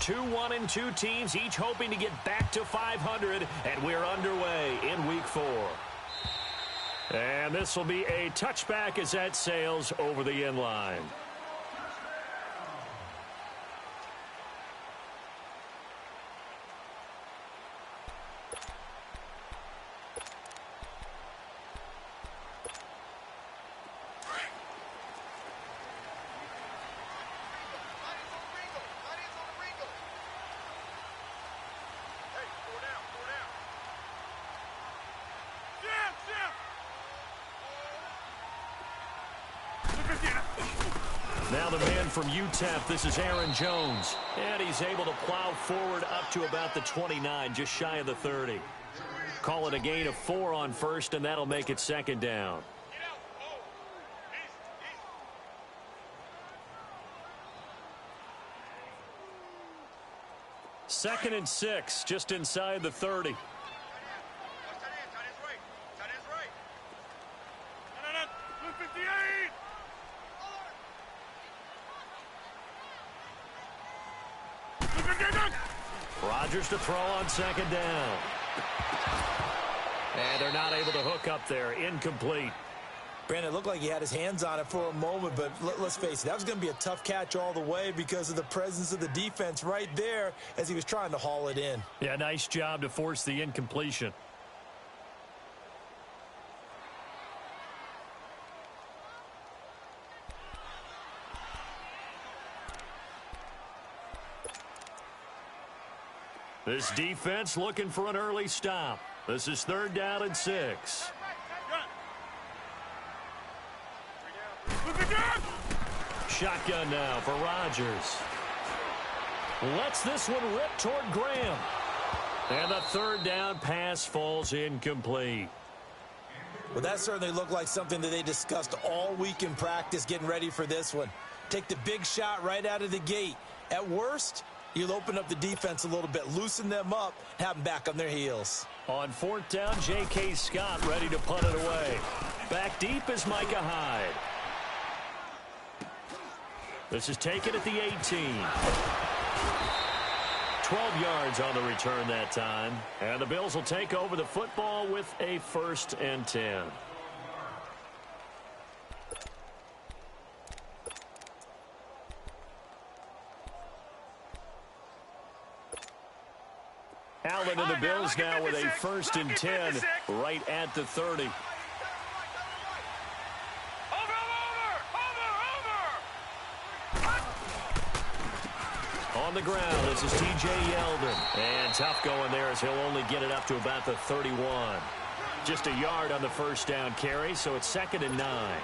2-1 and 2 teams, each hoping to get back to 500, and we're underway in Week 4. And this will be a touchback as that sails over the end line. Now the man from UTEP, this is Aaron Jones. And he's able to plow forward up to about the 29, just shy of the 30. Call it a gain of 4 on first, and that'll make it second down. Second and 6, just inside the 30. Rodgers to throw on second down. And they're not able to hook up there. Incomplete. Brandon, it looked like he had his hands on it for a moment, but let's face it, that was going to be a tough catch all the way because of the presence of the defense right there as he was trying to haul it in. Yeah, nice job to force the incompletion. This defense looking for an early stop. This is 3rd down and 6. Shotgun now for Rodgers. Lets this one rip toward Graham. And the 3rd down pass falls incomplete. Well, that certainly looked like something that they discussed all week in practice getting ready for this one. Take the big shot right out of the gate. At worst, you'll open up the defense a little bit, loosen them up, have them back on their heels. On 4th down, J.K. Scott ready to punt it away. Back deep is Micah Hyde. This is taken at the 18. 12 yards on the return that time. And the Bills will take over the football with a 1st and 10. Allen and the Bills now with a 1st and 10 right at the 30. On the ground, this is T.J. Yeldon. And tough going there as he'll only get it up to about the 31. Just a yard on the 1st down carry, so it's 2nd and 9.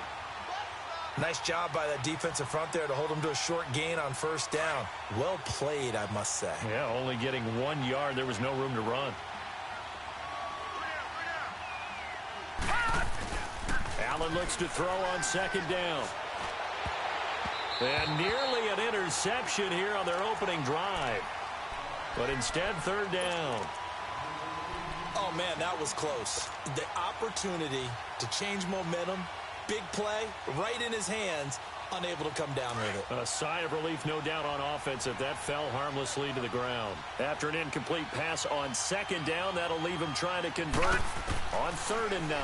Nice job by that defensive front there to hold them to a short gain on 1st down. Well played, I must say. Yeah, only getting 1 yard. There was no room to run. Allen looks to throw on 2nd down. And nearly an interception here on their opening drive. But instead, 3rd down. Oh, man, that was close. The opportunity to change momentum, big play, right in his hands, unable to come down with it. A sigh of relief, no doubt, on offense if that fell harmlessly to the ground. After an incomplete pass on 2nd down, that'll leave him trying to convert on 3rd and 9.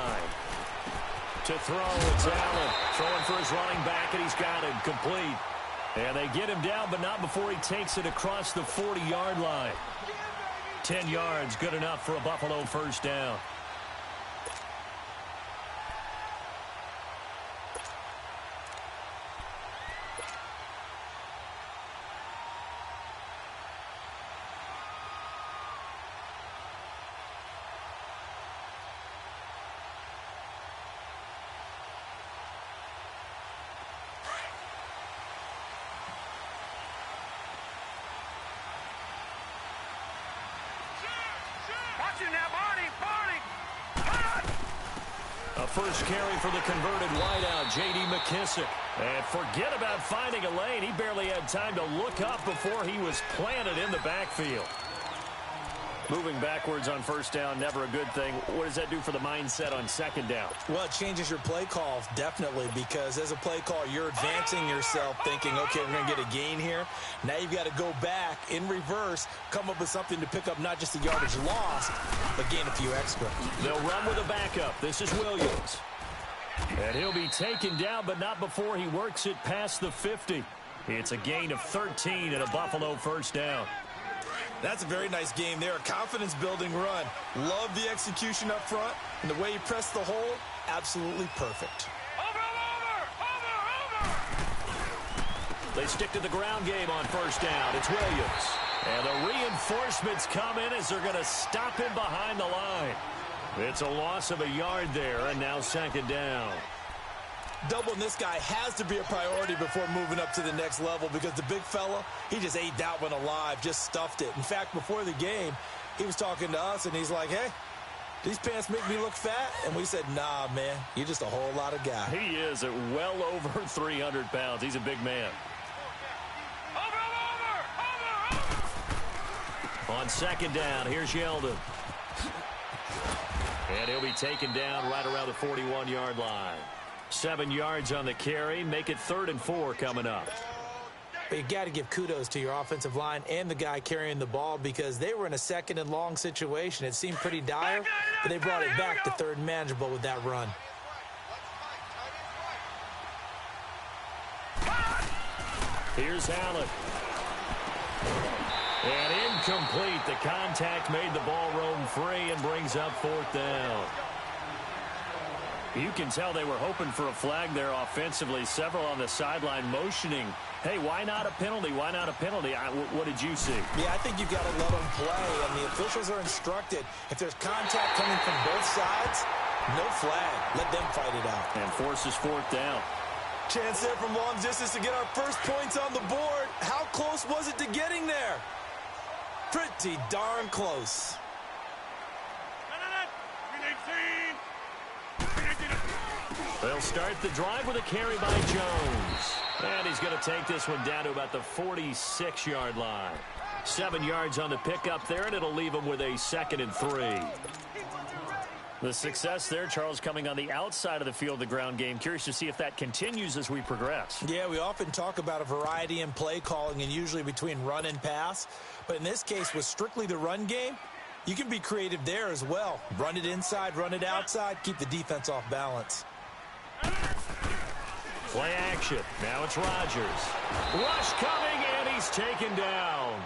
To throw, it's Allen. Throwing for his running back, and he's got it complete. And they get him down, but not before he takes it across the 40-yard line. 10 yards, good enough for a Buffalo 1st down. A first carry for the converted wideout, J.D. McKissick. And forget about finding a lane. He barely had time to look up before he was planted in the backfield. Moving backwards on first down, never a good thing. What does that do for the mindset on second down? Well, it changes your play call, definitely, because as a play call, you're advancing yourself thinking, okay, we're going to get a gain here. Now you've got to go back in reverse, come up with something to pick up not just the yardage lost, but gain a few extra. They'll run with a backup. This is Williams. And he'll be taken down, but not before he works it past the 50. It's a gain of 13 and a Buffalo first down. That's a very nice game there. A confidence-building run. Love the execution up front. And the way he pressed the hole, absolutely perfect. They stick to the ground game on first down. It's Williams. And the reinforcements come in as they're going to stop him behind the line. It's a loss of a yard there, and now second down. Doubling this guy has to be a priority before moving up to the next level because the big fella, he just ate that one alive, just stuffed it. In fact, before the game, he was talking to us, and he's like, hey, these pants make me look fat? And we said, nah, man, you're just a whole lot of guy. He is at well over 300 pounds. He's a big man. On second down, here's Yeldon. And he'll be taken down right around the 41-yard line. 7 yards on the carry. Make it 3rd and 4 coming up. But you got to give kudos to your offensive line and the guy carrying the ball because they were in a 2nd and long situation. It seemed pretty dire, but they brought it back to 3rd and manageable with that run. Here's Allen. And incomplete. The contact made the ball roam free and brings up 4th down. You can tell they were hoping for a flag there offensively. Several on the sideline motioning, hey, why not a penalty? Why not a penalty? What did you see? Yeah, I think you've got to let them play, and the officials are instructed. If there's contact coming from both sides, no flag. Let them fight it out. And forces 4th down. Chance there from long distance to get our first points on the board. How close was it to getting there? Pretty darn close. They'll start the drive with a carry by Jones. And he's going to take this one down to about the 46-yard line. 7 yards on the pickup there, and it'll leave him with a 2nd and 3. The success there, Charles, coming on the outside of the field, the ground game. Curious to see if that continues as we progress. Yeah, we often talk about a variety in play calling and usually between run and pass. But in this case, with strictly the run game, you can be creative there as well. Run it inside, run it outside, keep the defense off balance. Play action. Now it's Rodgers. Rush coming, and he's taken down.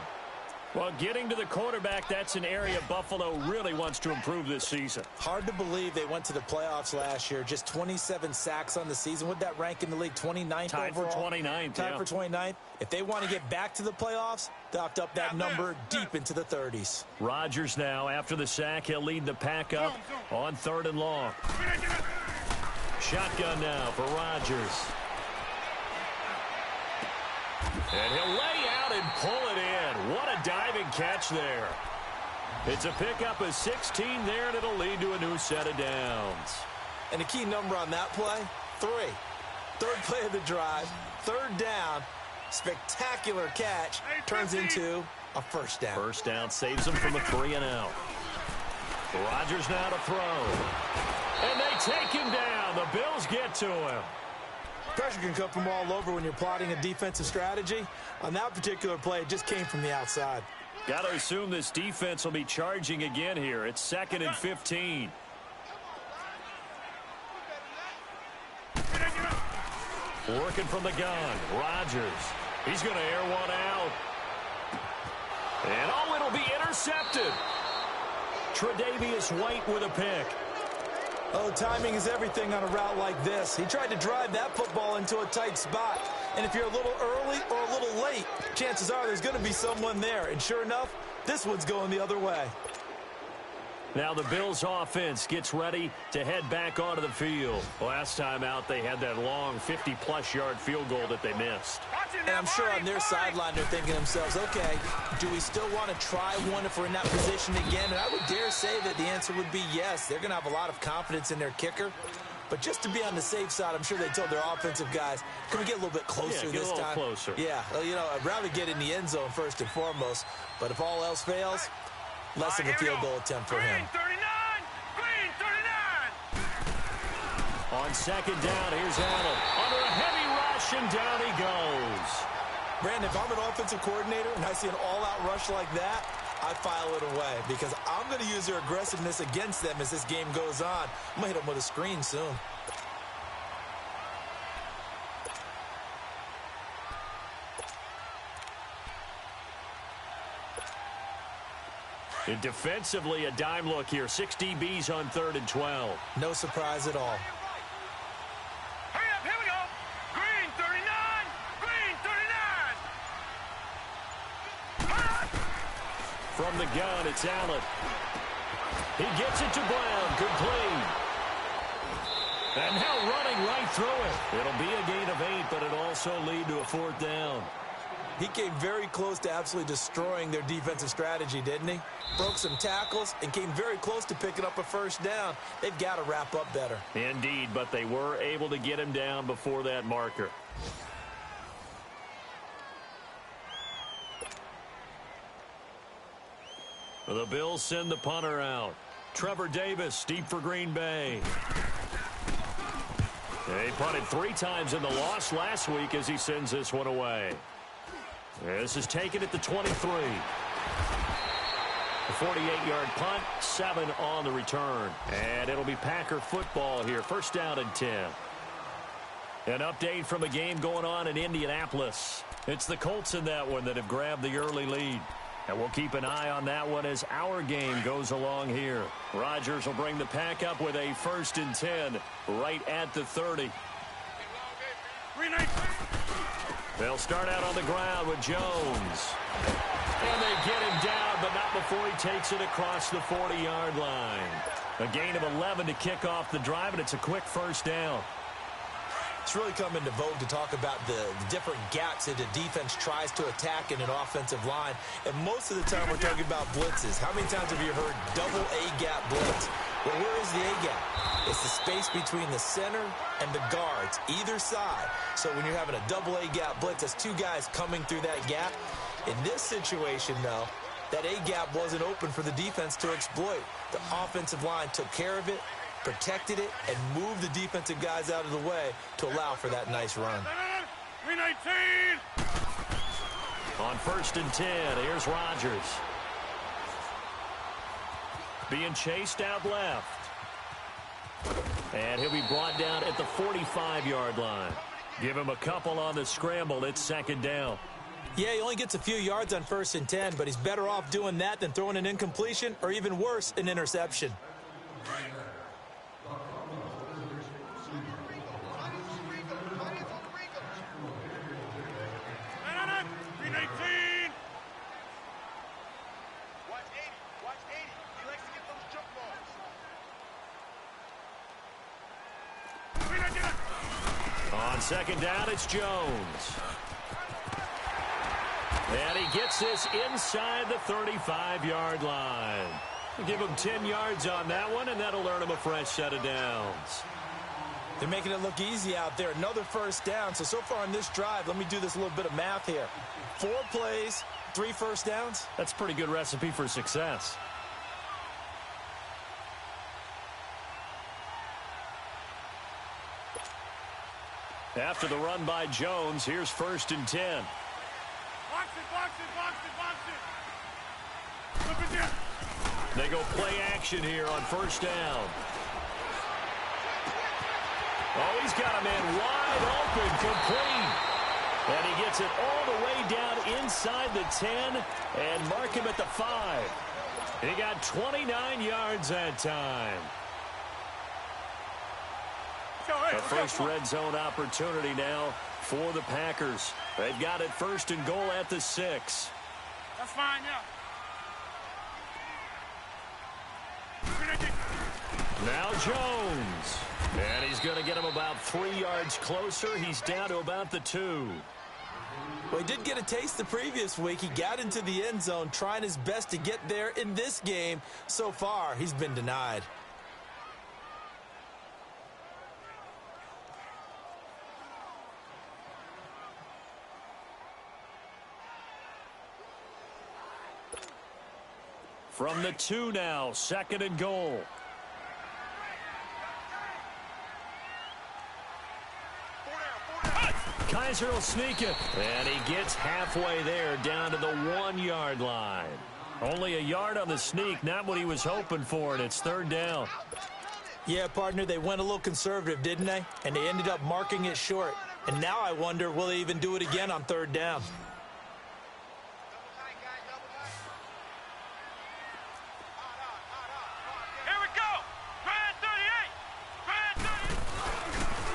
Well, getting to the quarterback, that's an area Buffalo really wants to improve this season. Hard to believe they went to the playoffs last year. Just 27 sacks on the season. Would that rank in the league? 29th Tied overall? for 29th, Tied for 29th. If they want to get back to the playoffs, they'll have to up that number deep into the 30s. Rodgers now, after the sack, he'll lead the pack up on 3rd and long. Shotgun now for Rodgers. And he'll lay out and pull it in. What a diving catch there. It's a pickup of 16 there, and it'll lead to a new set of downs. And the key number on that play, 3. 3rd play of the drive, 3rd down, spectacular catch, turns into a first down. First down saves him from a 3-and-out. Rodgers now to throw. And they take him down. The Bills get to him. Pressure can come from all over when you're plotting a defensive strategy. On that particular play, it just came from the outside. Got to assume this defense will be charging again here. It's 2nd and 15. Working from the gun. Rodgers. He's going to air one out. And oh, it'll be intercepted. Tre'Davious White with a pick. Oh, timing is everything on a route like this. He tried to drive that football into a tight spot. And if you're a little early or a little late, chances are there's going to be someone there. And sure enough, this one's going the other way. Now the Bills offense gets ready to head back onto the field. Last time out, they had that long 50-plus yard field goal that they missed. And I'm sure on their sideline they're thinking to themselves, okay, do we still want to try one if we're in that position again? And I would dare say that the answer would be yes. They're going to have a lot of confidence in their kicker. But just to be on the safe side, I'm sure they told their offensive guys, can we get a little bit closer this time? Get a little closer. Yeah, well, you know, I'd rather get in the end zone first and foremost. But if all else fails, Less of a field goal attempt for him. Green 39. On second down, here's Allen. Under a heavy rush, and down he goes. Brandon, if I'm an offensive coordinator and I see an all-out rush like that, I file it away because I'm going to use their aggressiveness against them as this game goes on. I'm going to hit them with a screen soon. And defensively, a dime look here. 6 DBs on 3rd and 12. No surprise at all. Hurry up, here we go. Green 39. Green 39. From the gun, it's Allen. He gets it to Brown. Complete. And now running right through it. It'll be a gain of 8, but it'll also lead to a 4th down. He came very close to absolutely destroying their defensive strategy, didn't he? Broke some tackles and came very close to picking up a 1st down. They've got to wrap up better. Indeed, but they were able to get him down before that marker. The Bills send the punter out. Trevor Davis, deep for Green Bay. They punted 3 times in the loss last week as he sends this one away. This is taken at the 23. A 48-yard punt, 7 on the return. And it'll be Packer football here. 1st down and 10. An update from a game going on in Indianapolis. It's the Colts in that one that have grabbed the early lead. And we'll keep an eye on that one as our game goes along here. Rodgers will bring the Pack up with a 1st and 10 right at the 30. They'll start out on the ground with Jones. And they get him down, but not before he takes it across the 40-yard line. A gain of 11 to kick off the drive, and it's a quick 1st down. It's really come into vogue to talk about the different gaps that a defense tries to attack in an offensive line. And most of the time we're talking about blitzes. How many times have you heard double A-gap blitz? Well, where is the A-gap? It's the space between the center and the guards, either side. So when you're having a double A-gap blitz, that's 2 guys coming through that gap. In this situation, though, that A-gap wasn't open for the defense to exploit. The offensive line took care of it, protected it, and moved the defensive guys out of the way to allow for that nice run. 319. On 1st and 10, here's Rodgers. Being chased out left. And he'll be brought down at the 45-yard line. Give him a couple on the scramble. It's 2nd down. Yeah, he only gets a few yards on 1st and 10, but he's better off doing that than throwing an incompletion or even worse, an interception. On 2nd down, it's Jones. And he gets this inside the 35-yard line. Give him 10 yards on that one, and that'll earn him a fresh set of downs. They're making it look easy out there. Another 1st down. So far on this drive, let me do this little bit of math here. 4 plays, 3 1st downs. That's a pretty good recipe for success. After the run by Jones, here's 1st and 10. Box it. Look at this. They go play action here on 1st down. Oh, he's got a man wide open, complete. And he gets it all the way down inside the 10 and mark him at the 5. He got 29 yards that time. A first red zone opportunity now for the Packers. They've got it 1st and goal at the 6. That's fine, yeah. Now Jones. And he's going to get him about 3 yards closer. He's down to about the 2. Well, he did get a taste the previous week. He got into the end zone trying his best to get there in this game. So far, he's been denied. From the 2 now, 2nd and goal. Kaiser will sneak it. And he gets halfway there down to the 1-yard line. Only a yard on the sneak, not what he was hoping for, and it's 3rd down. Yeah, partner, they went a little conservative, didn't they? And they ended up marking it short. And now I wonder, will they even do it again on 3rd down?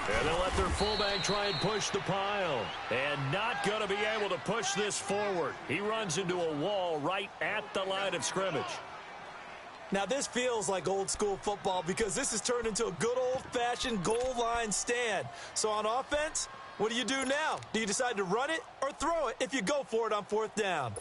And they'll let their fullback try and push the pile. And not going to be able to push this forward. He runs into a wall right at the line of scrimmage. Now, this feels like old school football because this has turned into a good old-fashioned goal line stand. So on offense, what do you do now? Do you decide to run it or throw it if you go for it on 4th down?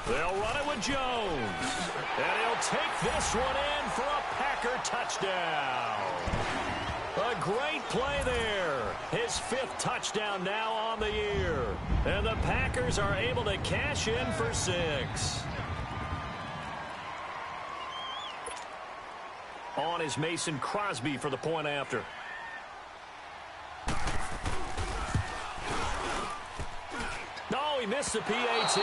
They'll run it with Jones. And he'll take this one in for a Packer touchdown. A great play there. His 5th touchdown now on the year. And the Packers are able to cash in for 6. On is Mason Crosby for the point after. No, he missed the PAT.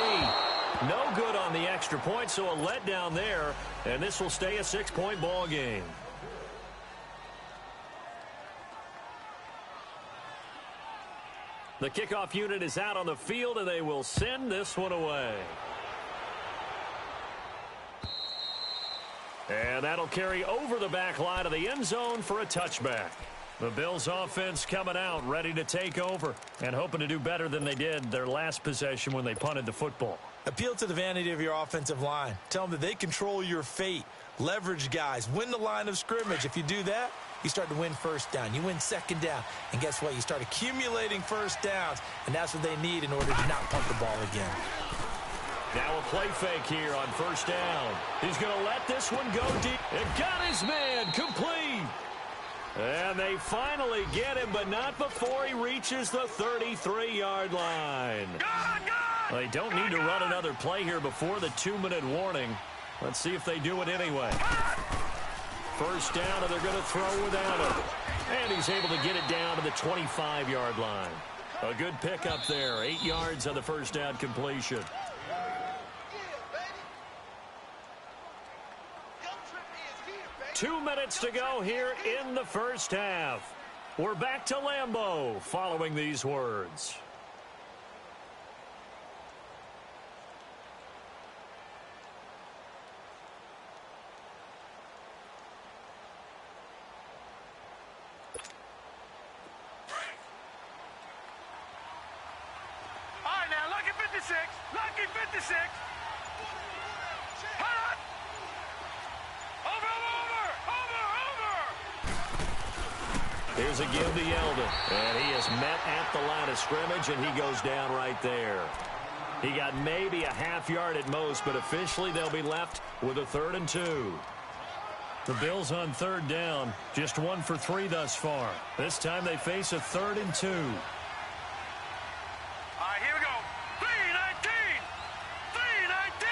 No good on the extra point, so a letdown there, and this will stay a 6-point ball game. The kickoff unit is out on the field, and they will send this one away. And that'll carry over the back line of the end zone for a touchback. The Bills offense coming out, ready to take over, and hoping to do better than they did their last possession when they punted the football. Appeal to the vanity of your offensive line. Tell them that they control your fate. Leverage guys. Win the line of scrimmage. If you do that, you start to win 1st down. You win 2nd down. And guess what? You start accumulating 1st downs. And that's what they need in order to not punt the ball again. Now a play fake here on 1st down. He's going to let this one go deep. And got his man complete. And they finally get him, but not before he reaches the 33-yard line. They don't need to run another play here before the 2-minute warning. Let's see if they do it anyway. 1st down, and they're going to throw without him. And he's able to get it down to the 25-yard line. A good pickup there. 8 yards on the 1st down completion. Two minutes to go here in the 1st half. We're back to Lambeau following these words. All right, now, lucky 56. Lucky 56. Hot! Over. Here's a give to Yeldon. And he is met at the line of scrimmage, and he goes down right there. He got maybe a half yard at most, but officially they'll be left with a 3rd and 2. The Bills on 3rd down, just 1 for 3 thus far. This time they face a 3rd and 2. All right, here we go. 3-19. 3-19.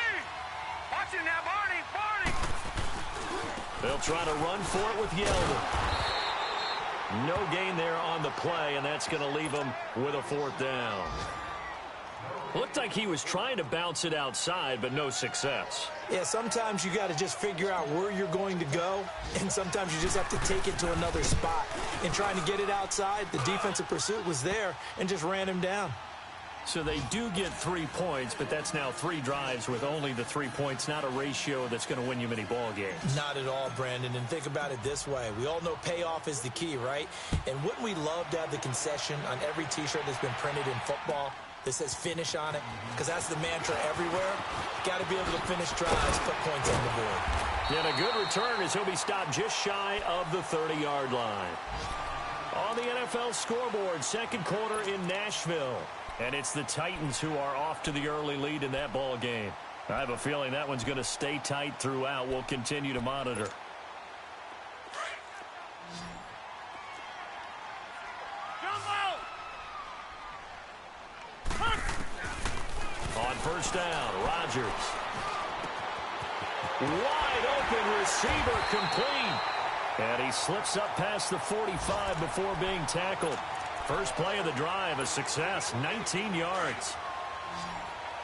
Watch it now, Barney. They'll try to run for it with Yeldon. No gain there on the play, and that's going to leave him with a 4th down. Looked like he was trying to bounce it outside, but no success. Yeah, sometimes you got to just figure out where you're going to go, and sometimes you just have to take it to another spot. In trying to get it outside, the defensive pursuit was there and just ran him down. So they do get 3 points, but that's now 3 drives with only the 3 points, not a ratio that's going to win you many ball games. Not at all, Brandon, and think about it this way. We all know payoff is the key, right? And wouldn't we love to have the concession on every T-shirt that's been printed in football that says finish on it? Because that's the mantra everywhere. Got to be able to finish drives, put points on the board. And a good return as he'll be stopped just shy of the 30-yard line. On the NFL scoreboard, 2nd quarter in Nashville. And it's the Titans who are off to the early lead in that ball game. I have a feeling that one's going to stay tight throughout. We'll continue to monitor. On first down, Rodgers. Wide open receiver, complete. And he slips up past the 45 before being tackled. First play of the drive, a success, 19 yards.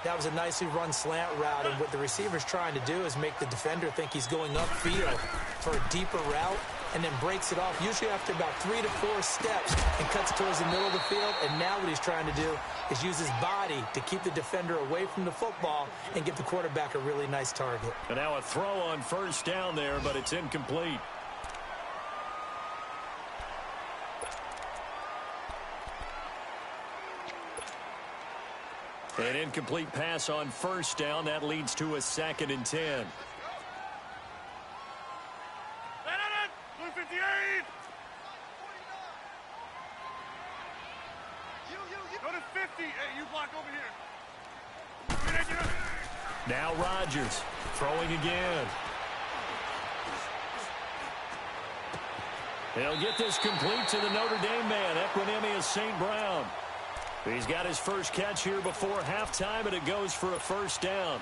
That was a nicely run slant route, and what the receiver's trying to do is make the defender think he's going upfield for a deeper route, and then breaks it off, usually after about 3 to 4 steps, and cuts towards the middle of the field. And now what he's trying to do is use his body to keep the defender away from the football and give the quarterback a really nice target. And now a throw on first down there, but it's incomplete. An incomplete pass on first down. That leads to a 2nd and 10. Go to 50. Hey, you block over here. Now Rodgers throwing again. He'll get this complete to the Notre Dame man, Equinemius St. Brown. He's got his first catch here before halftime, and it goes for a first down.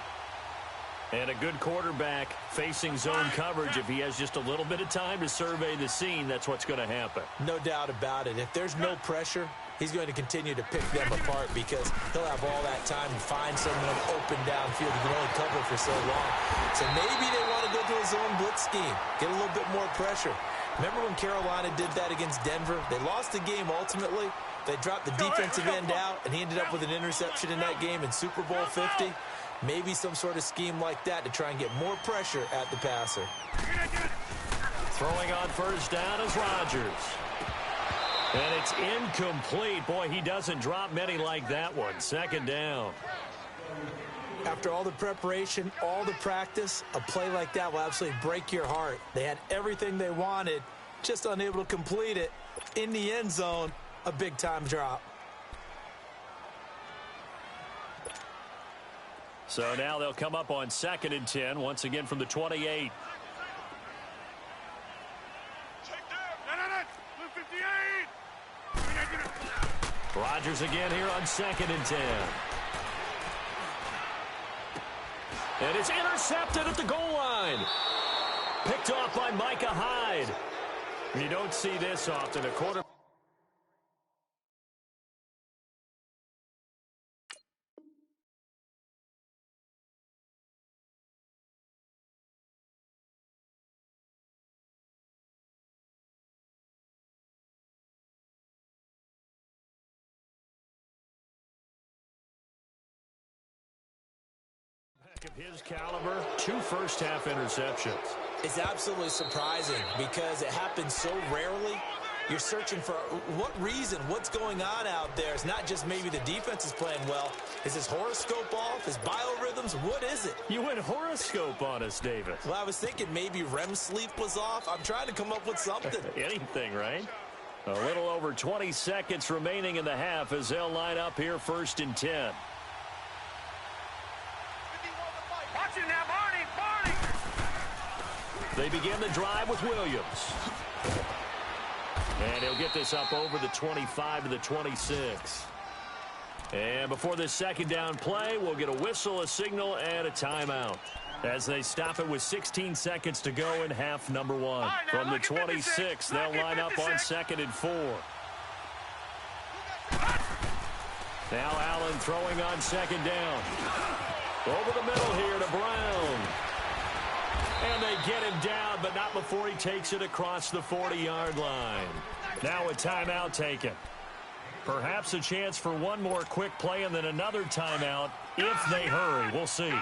And a good quarterback facing zone coverage. If he has just a little bit of time to survey the scene, that's what's going to happen. No doubt about it. If there's no pressure, he's going to continue to pick them apart because he'll have all that time to find someone open downfield. He can only cover for so long. So maybe they want to go to a zone blitz scheme, get a little bit more pressure. Remember when Carolina did that against Denver? They lost the game ultimately. They dropped the defensive end out, and he ended up with an interception in that game in Super Bowl 50. Maybe some sort of scheme like that to try and get more pressure at the passer. Throwing on first down is Rodgers. And it's incomplete. Boy, he doesn't drop many like that one. 2nd down. After all the preparation, all the practice, a play like that will absolutely break your heart. They had everything they wanted, just unable to complete it. In the end zone, a big-time drop. So now they'll come up on 2nd and 10, once again from the 28. Rodgers again here on 2nd and 10. And it's intercepted at the goal line. Picked off by Micah Hyde. You don't see this often. A quarterback. Of his caliber, 2 first-half interceptions. It's absolutely surprising because it happens so rarely. You're searching for what reason, what's going on out there. It's not just maybe the defense is playing well. Is his horoscope off? His biorhythms? What is it? You went horoscope on us, David. Well, I was thinking maybe REM sleep was off. I'm trying to come up with something. Anything, right? A little over 20 seconds remaining in the half as they'll line up here 1st and 10. They begin the drive with Williams. And he'll get this up over the 25 to the 26. And before this 2nd down play, we'll get a whistle, a signal, and a timeout. As they stop it with 16 seconds to go in half number 1. From the 26, they'll line up on 2nd and 4. Now Allen throwing on 2nd down. Over the middle here to Brown. And they get him down, but not before he takes it across the 40-yard line. Now a timeout taken. Perhaps a chance for one more quick play and then another timeout if they hurry. We'll see.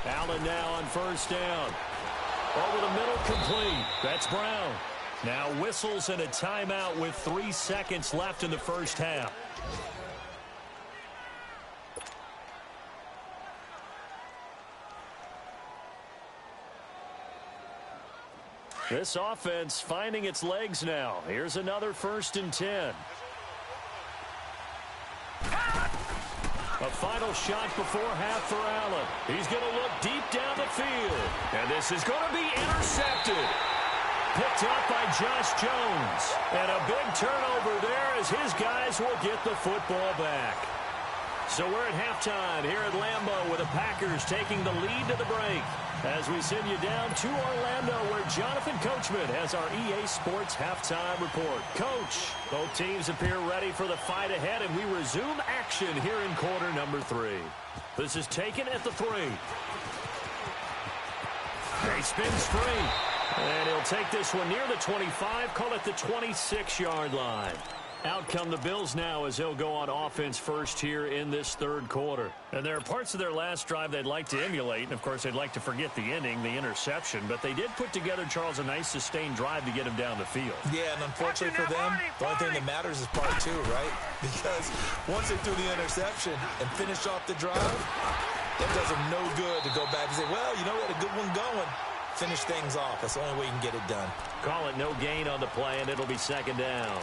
Allen now on first down. Over the middle, complete. That's Brown. Now whistles and a timeout with 3 seconds left in the first half. This offense finding its legs now. Here's another 1st and 10. A final shot before half for Allen. He's going to look deep down the field. And this is going to be intercepted. Picked up by Josh Jones. And a big turnover there as his guys will get the football back. So we're at halftime here at Lambeau with the Packers taking the lead to the break. As we send you down to Orlando where Jonathan Coachman has our EA Sports halftime report. Coach, both teams appear ready for the fight ahead, and we resume action here in quarter number 3. This is taken at the 3. He spins free. And he'll take this one near the 25, call it the 26-yard line. Out come the Bills now as they'll go on offense first here in this 3rd quarter. And there are parts of their last drive they'd like to emulate. And, of course, they'd like to forget the ending, the interception. But they did put together, Charles, a nice sustained drive to get him down the field. Yeah, and unfortunately for them, the only thing that matters is part 2, right? Because once they threw the interception and finished off the drive, it does them no good to go back and say, well, you know, we had a good one going. Finish things off. That's the only way you can get it done. Call it no gain on the play, and it'll be 2nd down.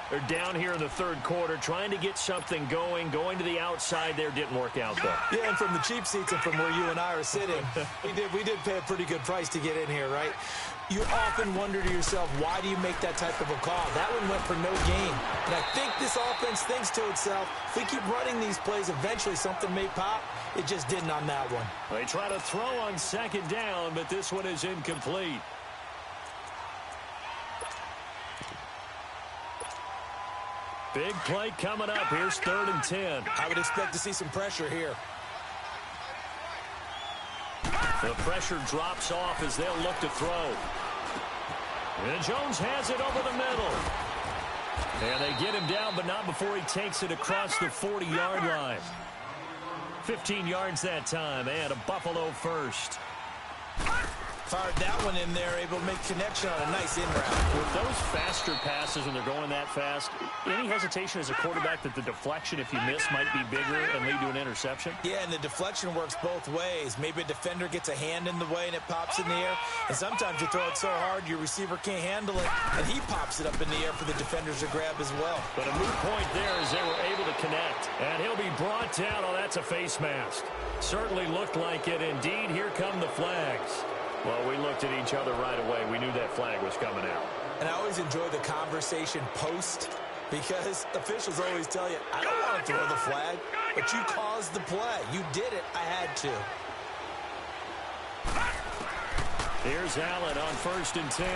They're down here in the 3rd quarter, trying to get something going to the outside there. Didn't work out, though. Yeah, and from the cheap seats and from where you and I are sitting, we did pay a pretty good price to get in here, right? You often wonder to yourself, why do you make that type of a call? That one went for no gain. And I think this offense thinks to itself, if we keep running these plays, eventually something may pop. It just didn't on that one. They try to throw on 2nd down, but this one is incomplete. Big play coming up. Here's 3rd and 10. I would expect to see some pressure here. The pressure drops off as they'll look to throw. And Jones has it over the middle. And they get him down, but not before he takes it across the 40-yard line. 15 yards that time, and a Buffalo first. Fired that one in there, able to make connection on a nice in-route. With those faster passes when they're going that fast, any hesitation as a quarterback that the deflection, if you miss, might be bigger and lead to an interception? Yeah, and the deflection works both ways. Maybe a defender gets a hand in the way and it pops in the air, and sometimes you throw it so hard your receiver can't handle it, and he pops it up in the air for the defenders to grab as well. But a moot point there as they were able to connect. And he'll be brought down. Oh, that's a face mask. Certainly looked like it. Indeed, here come the flags. Well, we looked at each other right away. We knew that flag was coming out. And I always enjoy the conversation post because officials always tell you, I don't want to throw the flag, but you caused the play. You did it. I had to. Here's Allen on 1st and 10.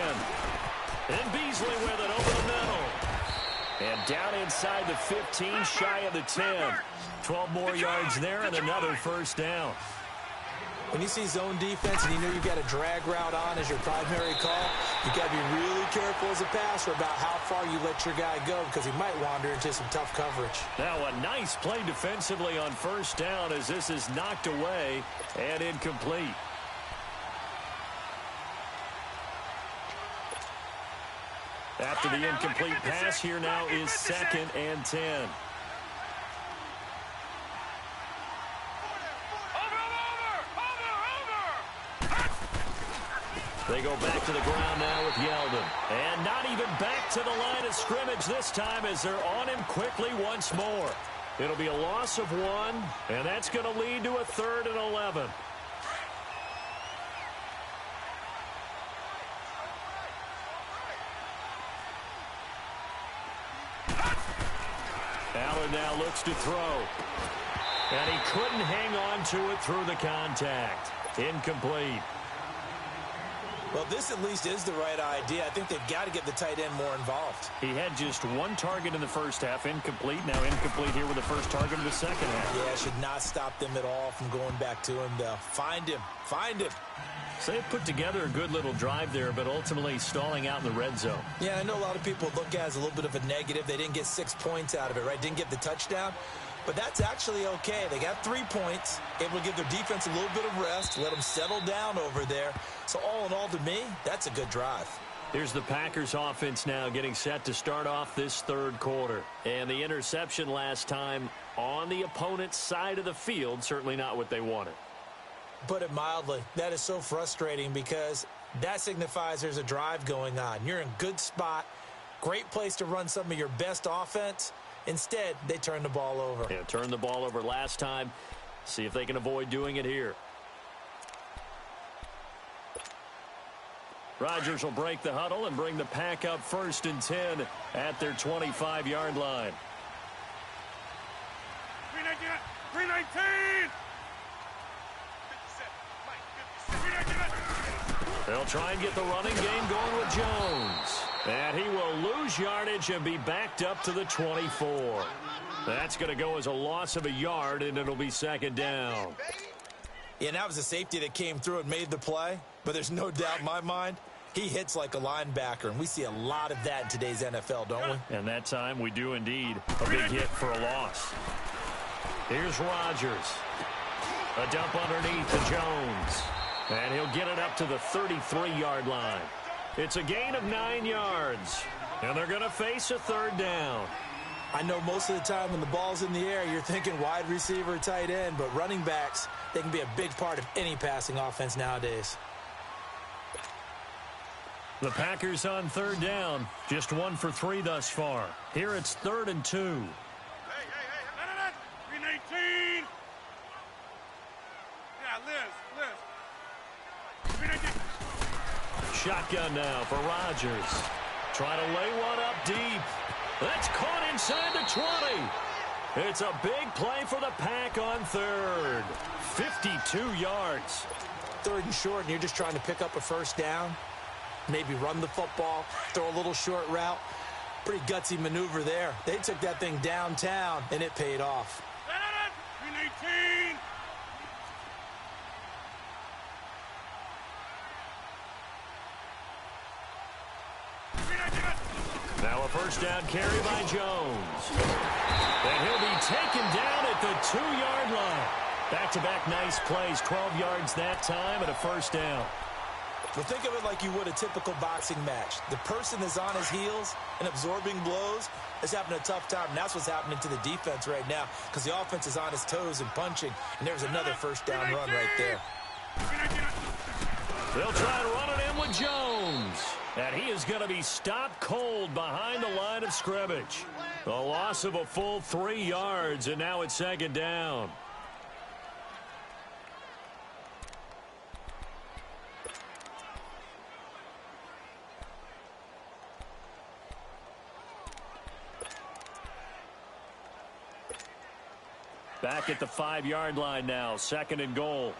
And Beasley with it over the middle. And down inside the 15, shy of the 10. 12 more yards there and another 1st down. When you see zone defense and you know you've got a drag route on as your primary call, you've got to be really careful as a passer about how far you let your guy go because he might wander into some tough coverage. Now a nice play defensively on 1st down as this is knocked away and incomplete. After the incomplete pass, here now is 2nd and 10. They go back to the ground now with Yeldon. And not even back to the line of scrimmage this time as they're on him quickly once more. It'll be a loss of 1, and that's going to lead to a 3rd and 11. Allen now looks to throw. And he couldn't hang on to it through the contact. Incomplete. Well, this at least is the right idea. I think they've got to get the tight end more involved. He had just 1 target in the first half, incomplete. Now incomplete here with the first target in the second half. Yeah, should not stop them at all from going back to him, though. Find him. Find him. So they put together a good little drive there, but ultimately stalling out in the red zone. Yeah, I know a lot of people look at it as a little bit of a negative. They didn't get 6 points out of it, right? Didn't get the touchdown. But that's actually okay. They got 3 points, able to give their defense a little bit of rest, let them settle down over there. So all in all, to me, that's a good drive. Here's the Packers offense now getting set to start off this 3rd quarter. And the interception last time on the opponent's side of the field, certainly not what they wanted. Put it mildly, that is so frustrating because That signifies there's a drive going on. You're in a good spot. Great place to run some of your best offense. Instead, they turn the ball over. Yeah, turned the ball over last time. See if they can avoid doing it here. Rodgers will break the huddle and bring the pack up 1st and 10 at their 25-yard line. 319! They'll try and get the running game going with Jones. And he will lose yardage and be backed up to the 24. That's going to go as a loss of a yard, and it'll be 2nd down. Yeah, that was a safety that came through and made the play. But there's no doubt in my mind, he hits like a linebacker, and we see a lot of that in today's NFL, don't we? And that time we do indeed. A big hit for a loss. Here's Rodgers. A dump underneath to Jones. And he'll get it up to the 33-yard line. It's a gain of 9 yards. And they're going to face a 3rd down. I know most of the time when the ball's in the air, you're thinking wide receiver, tight end, but running backs, they can be a big part of any passing offense nowadays. The Packers on 3rd down. Just 1 for 3 thus far. Here it's 3rd and 2. Hey, 319! Yeah, Liz. 319. Shotgun now for Rodgers. Trying to lay one up deep. That's caught inside the 20. It's a big play for the Pack on 3rd. 52 yards. 3rd and short, and you're just trying to pick up a 1st down. Maybe run the football, throw a little short route. Pretty gutsy maneuver there. They took that thing downtown, and it paid off. 319! Now a 1st down carry by Jones. And he'll be taken down at the 2-yard line. Back-to-back nice plays, 12 yards that time and a 1st down. Well, think of it like you would a typical boxing match. The person that's on his heels and absorbing blows is having a tough time, and that's what's happening to the defense right now because the offense is on his toes and punching, and there's another 1st down run right there. They'll try to run it in with Jones. And he is going to be stopped cold behind the line of scrimmage. A loss of a full 3 yards, and now it's 2nd down. Back at the 5-yard line now, 2nd and goal.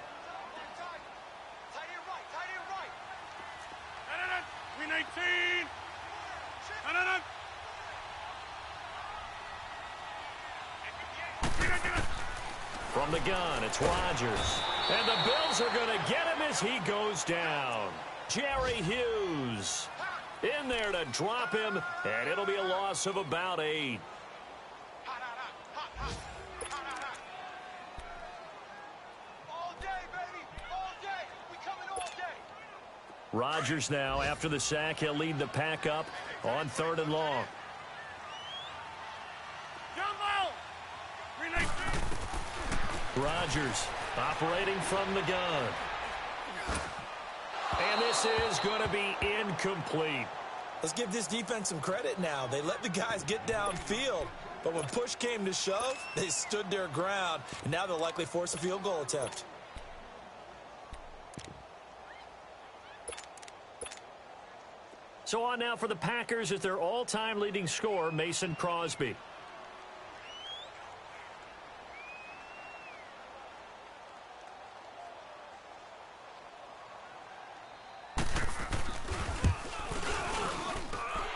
319! From the gun, it's Rodgers. And the Bills are going to get him as he goes down. Jerry Hughes in there to drop him, and it'll be a loss of about 8. Rodgers now, after the sack, he'll lead the Pack up on 3rd and long. Rodgers operating from the gun. And this is going to be incomplete. Let's give this defense some credit now. They let the guys get downfield, but when push came to shove, they stood their ground, and now they'll likely force a field goal attempt. So on now for the Packers is their all-time leading scorer, Mason Crosby.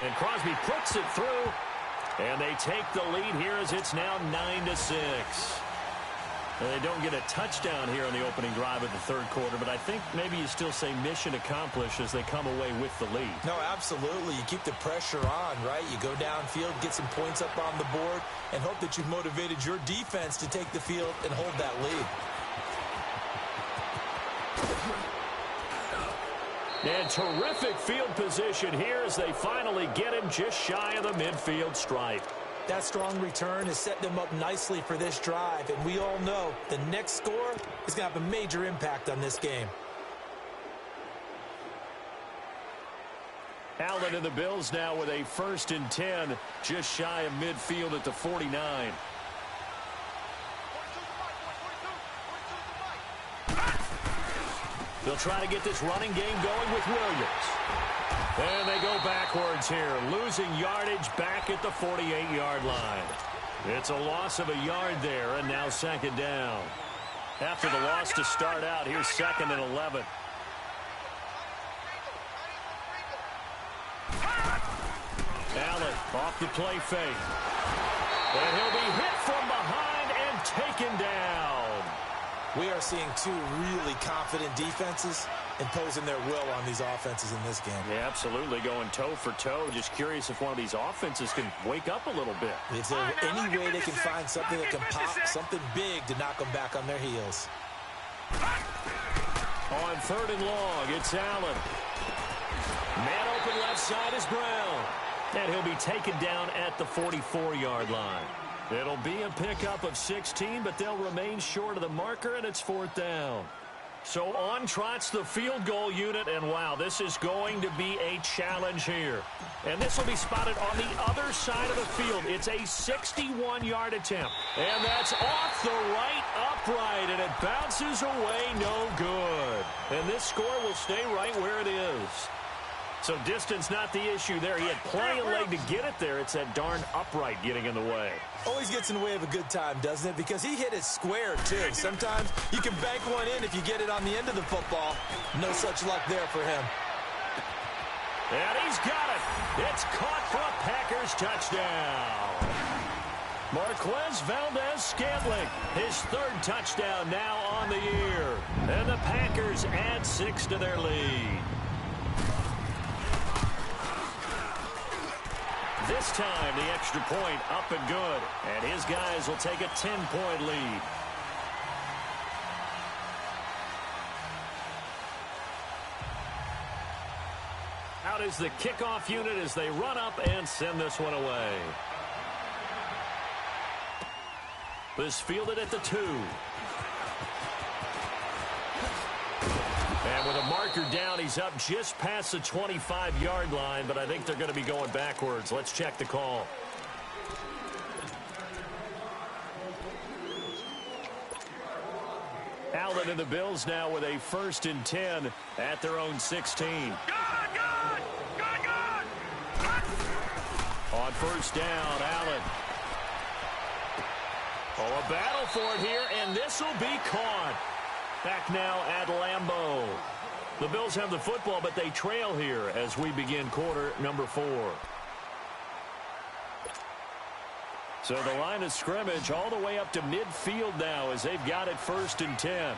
And Crosby puts it through, and they take the lead here as it's now 9-6. And they don't get a touchdown here on the opening drive of the 3rd quarter, but I think maybe you still say mission accomplished as they come away with the lead. No, absolutely. You keep the pressure on, right? You go downfield, get some points up on the board, and hope that you've motivated your defense to take the field and hold that lead. And terrific field position here as they finally get him just shy of the midfield stripe. That strong return has set them up nicely for this drive, and we all know the next score is going to have a major impact on this game. Allen and the Bills now with a 1st and 10, just shy of midfield at the 49. They'll try to get this running game going with Williams. And they go backwards here, losing yardage back at the 48-yard line. It's a loss of a yard there, and now 2nd down. After the loss to start out, here's 2nd and 11. Allen off the play fake. And he'll be hit from behind and taken down. We are seeing two really confident defenses imposing their will on these offenses in this game. Yeah, absolutely, going toe for toe. Just curious if one of these offenses can wake up a little bit. Is there any way they can find something that can pop, something big to knock them back on their heels? On 3rd and long, it's Allen. Man open left side is Brown. And he'll be taken down at the 44-yard line. It'll be a pickup of 16, but they'll remain short of the marker, and it's 4th down. So on trots the field goal unit, and wow, this is going to be a challenge here. And this will be spotted on the other side of the field. It's a 61-yard attempt. And that's off the right upright, and it bounces away no good. And this score will stay right where it is. So distance not the issue there. He had plenty of leg to get it there. It's that darn upright getting in the way. Always gets in the way of a good time, doesn't it? Because he hit it square, too. Sometimes you can bank one in if you get it on the end of the football. No such luck there for him. And he's got it. It's caught for a Packers touchdown. Marquez Valdez-Scantling, his 3rd touchdown now on the year. And the Packers add 6 to their lead. This time, the extra point up and good. And his guys will take a 10-point lead. Out is the kickoff unit as they run up and send this one away. This fielded at the 2. And with a marker down, he's up just past the 25-yard line, but I think they're going to be going backwards. Let's check the call. Allen and the Bills now with a 1st and 10 at their own 16. On 1st down, Allen. Oh, a battle for it here, and this will be caught. Back now at Lambeau. The Bills have the football, but they trail here as we begin quarter number 4. So the line of scrimmage all the way up to midfield now as they've got it 1st and 10.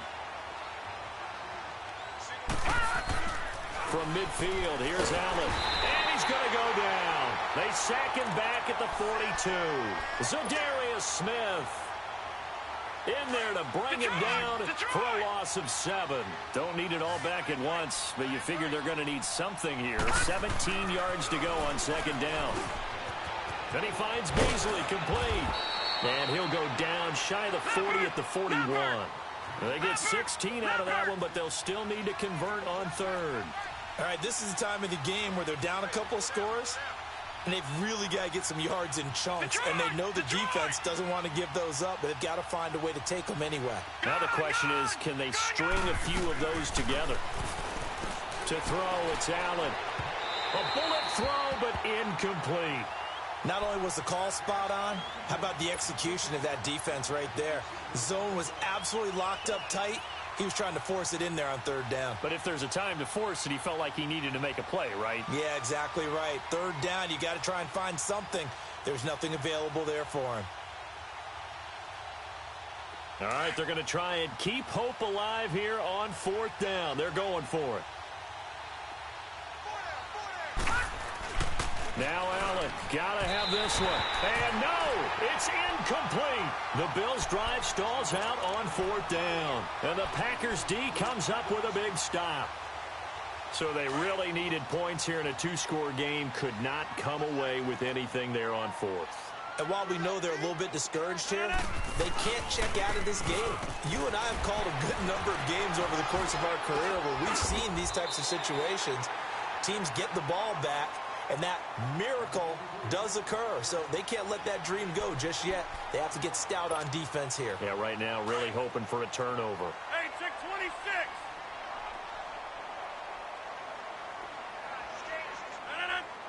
From midfield, here's Allen. And he's going to go down. They sack him back at the 42. Zadarius Smith in there to bring him down for a loss of 7. Don't need it all back at once, but you figure they're going to need something here. 17 yards to go on 2nd down. Then he finds Beasley complete. And he'll go down shy of the 40 at the 41. They get 16 out of that one, but they'll still need to convert on 3rd. All right, this is the time of the game where they're down a couple of scores, and they've really got to get some yards in chunks, and they know the defense doesn't want to give those up, but they've got to find a way to take them anyway. Now the question is, can they string a few of those together? To throw, it's Allen. A bullet throw, but incomplete. Not only was the call spot on, how about the execution of that defense right there? The zone was absolutely locked up tight. He was trying to force it in there on 3rd down. But if there's a time to force it, he felt like he needed to make a play, right? Yeah, exactly right. 3rd down, you got to try and find something. There's nothing available there for him. All right, they're going to try and keep hope alive here on 4th down. They're going for it. Now Allen, gotta have this one. And no, it's incomplete. The Bills' drive stalls out on 4th down. And the Packers' D comes up with a big stop. So they really needed points here in a 2-score game. Could not come away with anything there on 4th. And while we know they're a little bit discouraged here, they can't check out of this game. You and I have called a good number of games over the course of our career where we've seen these types of situations. teams get the ball back, and that miracle does occur. So they can't let that dream go just yet. They have to get stout on defense here. Yeah, right now really hoping for a turnover. 26.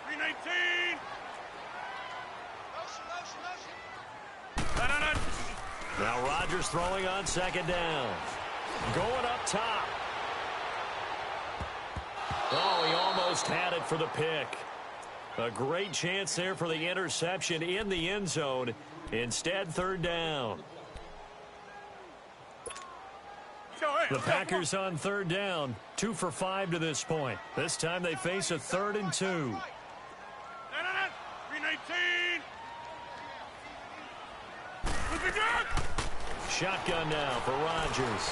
319. Now Rodgers throwing on second down. Going up top. Oh, he almost had it for the pick. A great chance there for the interception in the end zone. Instead, third down. The Packers on third down. 2 for 5 to this point. This time they face a 3rd and 2. 319. Shotgun now for Rodgers.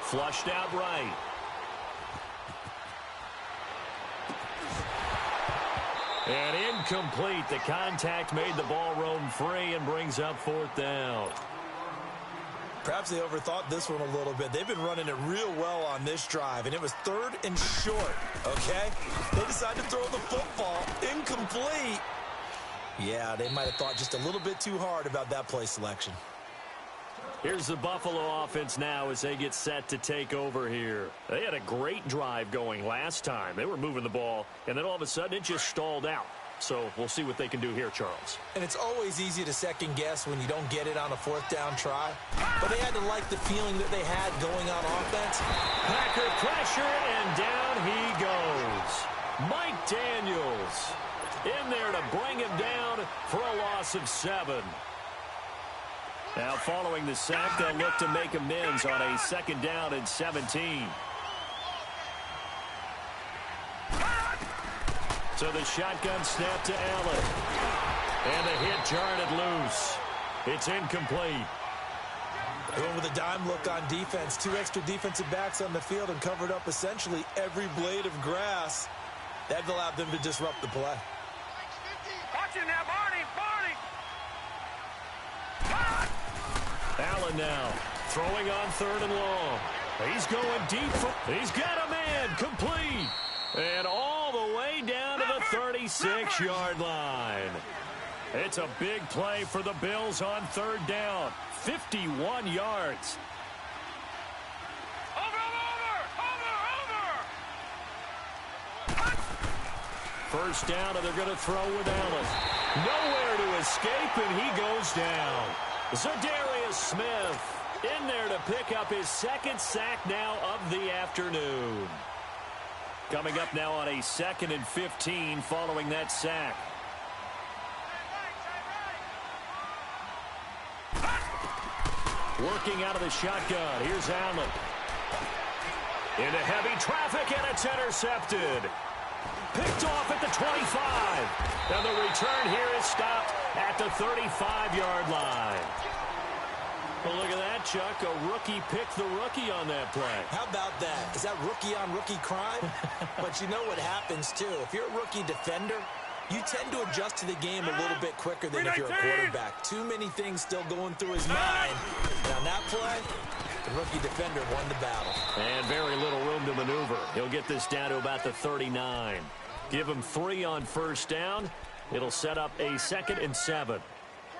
Flushed out right. And incomplete. The contact made the ball roam free and brings up 4th down. Perhaps they overthought this one a little bit. They've been running it real well on this drive, and it was 3rd and short, okay? They decided to throw the football incomplete. Yeah, they might have thought just a little bit too hard about that play selection. Here's the Buffalo offense now as they get set to take over here. They had a great drive going last time. They were moving the ball, and then all of a sudden it just stalled out. So we'll see what they can do here, Charles. And it's always easy to second guess when you don't get it on a 4th down try. But they had to like the feeling that they had going on offense. Packer pressure, and down he goes. Mike Daniels in there to bring him down for a loss of 7. Now following the sack, they'll look to make amends on a 2nd down and 17. So the shotgun snap to Allen. And the hit jarred it loose. It's incomplete. They went with a dime look on defense. 2 extra defensive backs on the field and covered up essentially every blade of grass. That allowed them to disrupt the play. Watch it now, Barney. Allen now throwing on 3rd and long. He's going deep. He's got a man complete. And all the way down to the 36-yard line. It's a big play for the Bills on 3rd down. 51 yards. First down, and they're going to throw with Allen. Nowhere to escape, and he goes down. Zadarius Smith in there to pick up his 2nd sack now of the afternoon. Coming up now on a 2nd and 15 following that sack. Working out of the shotgun. Here's Allen. Into heavy traffic, and it's intercepted. Picked off at the 25. And the return here is stopped at the 35-yard line. Well, look at that, Chuck. A rookie picked the rookie on that play. How about that? Is that rookie-on-rookie crime? But you know what happens, too. If you're a rookie defender, you tend to adjust to the game a little bit quicker than if you're a quarterback. Too many things still going through his mind. And on that play, the rookie defender won the battle. And very little room to maneuver. He'll get this down to about the 39. Give him 3 on first down. It'll set up a 2nd and 7.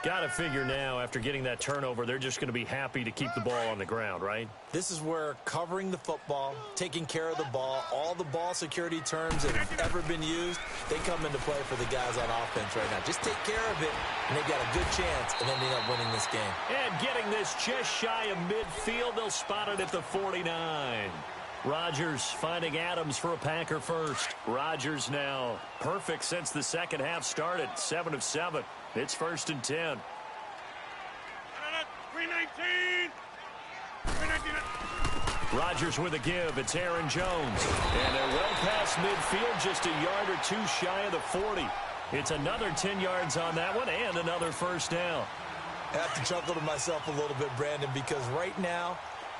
Got to figure now, after getting that turnover, they're just going to be happy to keep the ball on the ground, right? This is where covering the football, taking care of the ball, all the ball security terms that have ever been used, they come into play for the guys on offense right now. Just take care of it, and they've got a good chance of ending up winning this game. And getting this just shy of midfield, they'll spot it at the 49. Rodgers finding Adams for a Packer first. Rodgers now perfect since the second half started. 7 of 7. It's 1st and 10. 319. Rodgers with a give. It's Aaron Jones. And they're well past midfield, just a yard or 2 shy of the 40. It's another 10 yards on that one and another first down. I have to chuckle to myself a little bit, Brandon, because right now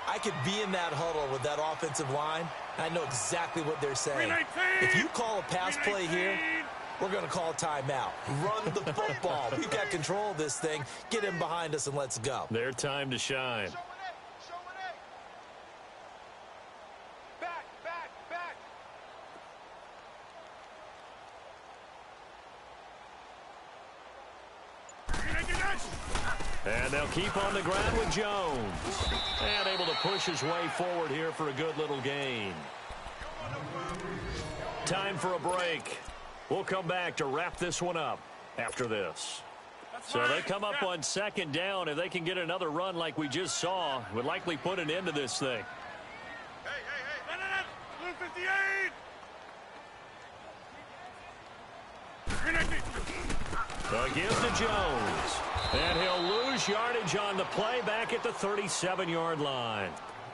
I could be in that huddle with that offensive line. I know exactly what they're saying. If you call a pass play here, we're going to call a timeout. Run the football. We've got control of this thing. Get him behind us and let's go. Their time to shine. And they'll keep on the ground with Jones. And able to push his way forward here for a good little gain. Time for a break. We'll come back to wrap this one up after this. So they come up on second down. If they can get another run like we just saw, it would likely put an end to this thing. Blue 58. Give to Jones. And he'll lose yardage on the play back at the 37-yard line.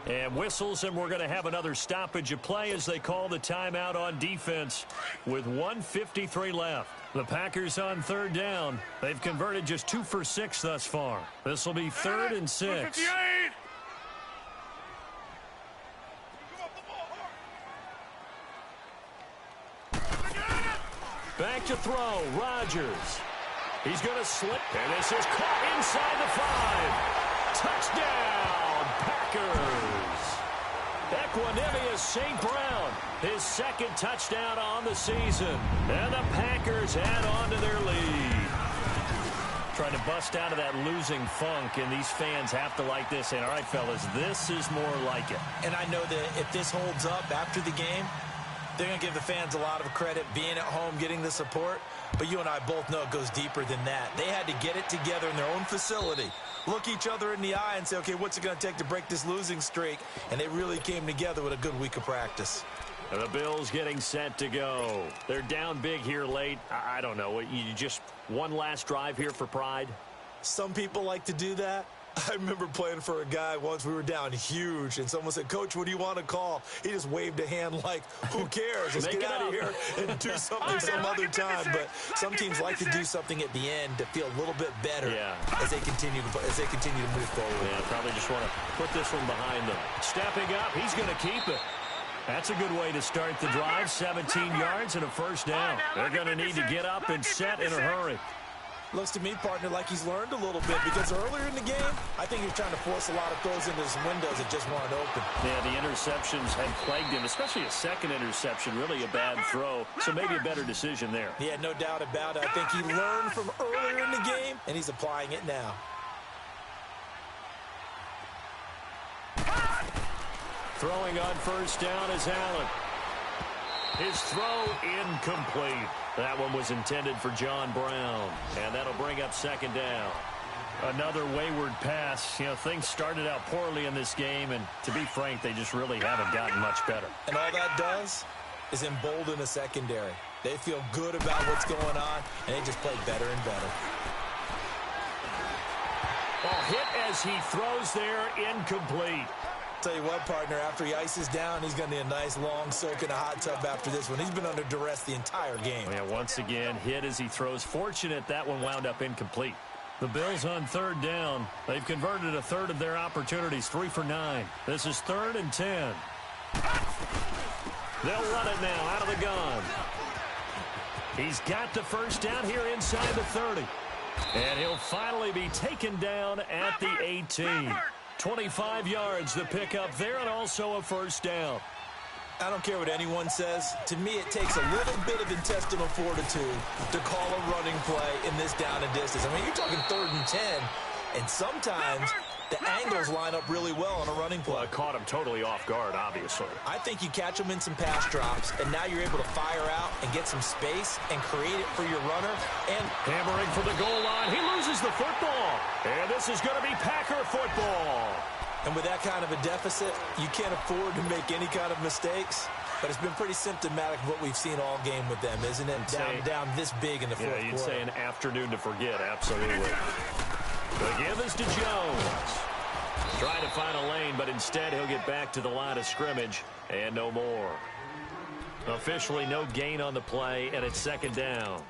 And whistles, and we're going to have another stoppage of play as they call the timeout on defense with 1:53 left. The Packers on third down. They've converted just 2 for 6 thus far. This will be 3rd and 6. Back to throw. Rodgers. He's going to slip, and this is caught inside the 5. Touchdown, Packers. Equanimous St. Brown, his 2nd touchdown on the season. And the Packers add on to their lead. Trying to bust out of that losing funk, and these fans have to like this. And all right, fellas, this is more like it. And I know that if this holds up after the game, they're going to give the fans a lot of credit, being at home, getting the support. But you and I both know it goes deeper than that. They had to get it together in their own facility, look each other in the eye and say, okay, what's it going to take to break this losing streak? And they really came together with a good week of practice. And the Bills getting set to go. They're down big here late. I don't know. You just one last drive here for pride? Some people like to do that. I remember playing for a guy once. We were down huge, and someone said, Coach, what do you want to call? He just waved a hand like, who cares? Let's get out of here and do something some other time. But some teams like to do something at the end to feel a little bit better as they continue to move forward. Yeah, probably just want to put this one behind them. Stepping up, he's going to keep it. That's a good way to start the drive. 17 yards and a first down. They're going to need to get up and set in a hurry. Looks to me, partner, like he's learned a little bit, because earlier in the game, I think he was trying to force a lot of throws into some windows that just weren't open. Yeah, the interceptions had plagued him, especially a second interception, really a bad throw. So maybe a better decision there. Yeah, no doubt about it. I think he learned from earlier in the game, and he's applying it now. Throwing on first down is Allen. His throw incomplete. That one was intended for John Brown, and that'll bring up second down. Another wayward pass. You know, things started out poorly in this game, and to be frank, they just really haven't gotten much better. And all that does is embolden the secondary. They feel good about what's going on, and they just play better and better. Well, hit as he throws there, incomplete. Tell you what, partner, after he ices down, he's going to need a nice long soak in a hot tub after this one. He's been under duress the entire game. Yeah, once again, hit as he throws. Fortunate that one wound up incomplete. The Bills on third down. They've converted a third of their opportunities, 3 for 9. This is 3rd and 10. They'll run it now out of the gun. He's got the first down here inside the 30. And he'll finally be taken down at the 18. 25 yards the pickup there, and also a first down. I don't care what anyone says. To me, it takes a little bit of intestinal fortitude to call a running play in this down and distance. I mean, you're talking 3rd and 10, and sometimes the angles line up really well on a running play. Well, it caught him totally off guard, obviously. I think you catch him in some pass drops, and now you're able to fire out and get some space and create it for your runner. And hammering for the goal line. He loses the football. And this is going to be Packer football. And with that kind of a deficit, you can't afford to make any kind of mistakes. But it's been pretty symptomatic of what we've seen all game with them, isn't it? Down this big in the fourth quarter. You'd say an afternoon to forget, absolutely. The give is to Jones. Trying to find a lane, but instead he'll get back to the line of scrimmage and no more. Officially no gain on the play, and it's second down.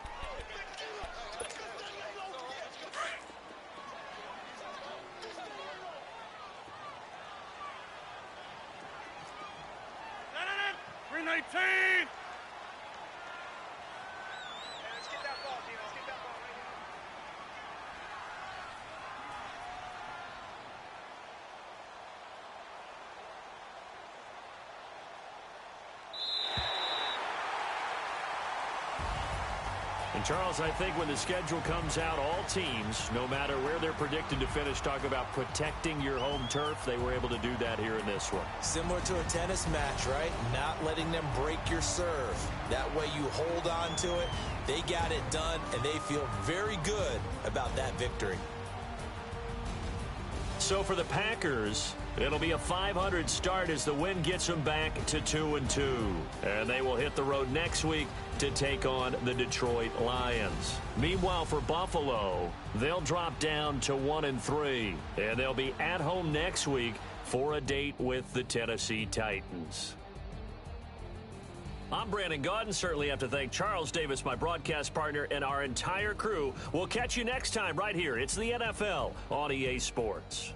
Charles, I think when the schedule comes out, all teams, no matter where they're predicted to finish, talk about protecting your home turf. They were able to do that here in this one. Similar to a tennis match, right? Not letting them break your serve. That way you hold on to it. They got it done, and they feel very good about that victory. So for the Packers, it'll be a 500 start as the win gets them back to 2-2. And they will hit the road next week to take on the Detroit Lions. Meanwhile, for Buffalo, they'll drop down to 1-3. And they'll be at home next week for a date with the Tennessee Titans. I'm Brandon Gaudin. Certainly have to thank Charles Davis, my broadcast partner, and our entire crew. We'll catch you next time right here. It's the NFL on EA Sports.